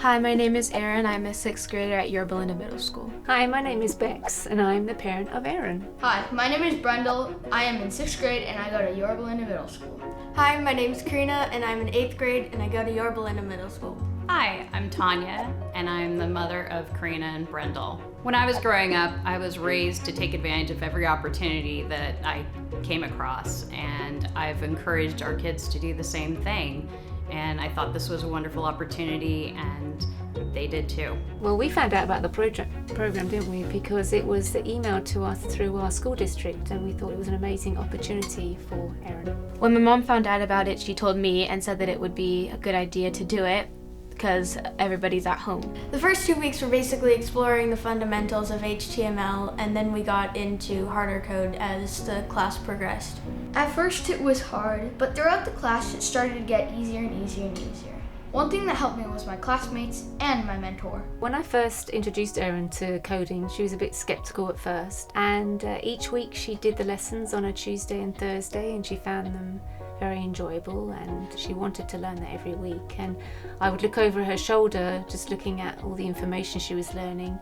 Hi, my name is Erin. I'm a 6th grader at Yorba Linda Middle School. Hi, my name is Bex, and I'm the parent of Erin. Hi, my name is Brendel. I am in 6th grade and I go to Yorba Linda Middle School. Hi, my name is Karina and I'm in 8th grade and I go to Yorba Linda Middle School. Hi, I'm Tanya and I'm the mother of Karina and Brendel. When I was growing up, I was raised to take advantage of every opportunity that I came across, and I've encouraged our kids to do the same thing. And I thought this was a wonderful opportunity, and they did too. Well, we found out about the program, didn't we? Because it was emailed to us through our school district, and we thought it was an amazing opportunity for Erin. When my mom found out about it, she told me and said that it would be a good idea to do it because everybody's at home. The first 2 weeks were basically exploring the fundamentals of HTML, and then we got into harder code as the class progressed. At first it was hard, but throughout the class it started to get easier and easier and easier. One thing that helped me was my classmates and my mentor. When I first introduced Erin to coding, she was a bit skeptical at first, and each week she did the lessons on a Tuesday and Thursday, and she found them very enjoyable, and she wanted to learn that every week. And I would look over her shoulder just looking at all the information she was learning,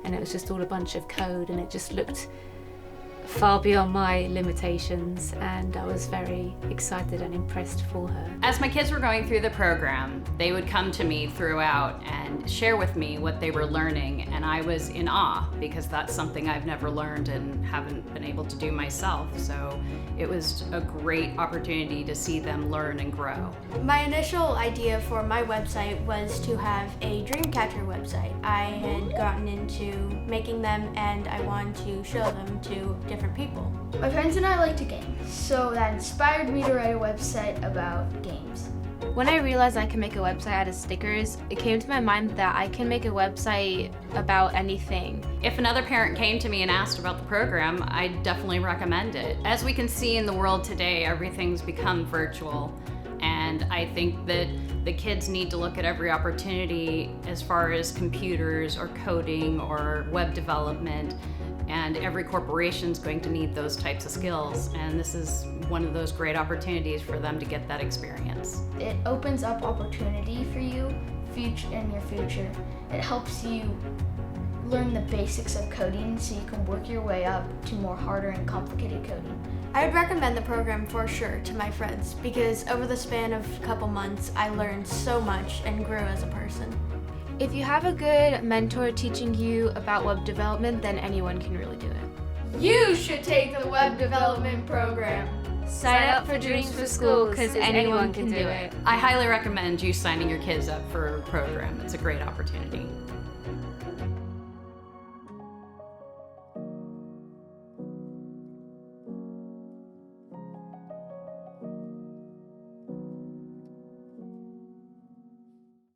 and it was just all a bunch of code, and it just looked far beyond my limitations, and I was very excited and impressed for her. As my kids were going through the program, they would come to me throughout and share with me what they were learning, and I was in awe because that's something I've never learned and haven't been able to do myself. So it was a great opportunity to see them learn and grow. My initial idea for my website was to have a Dreamcatcher website. I had gotten into making them and I wanted to show them to different people. My friends and I like to game, so that inspired me to write a website about games. When I realized I could make a website out of stickers, it came to my mind that I can make a website about anything. If another parent came to me and asked about the program, I'd definitely recommend it. As we can see in the world today, everything's become virtual, and I think that the kids need to look at every opportunity as far as computers or coding or web development, and every corporation's going to need those types of skills, and this is one of those great opportunities for them to get that experience. It opens up opportunity for you in your future. It helps you learn the basics of coding so you can work your way up to more harder and complicated coding. I would recommend the program for sure to my friends because over the span of a couple months I learned so much and grew as a person. If you have a good mentor teaching you about web development, then anyone can really do it. You should take the web development program. Sign up for Dreams for School because anyone can do it. I highly recommend you signing your kids up for a program. It's a great opportunity.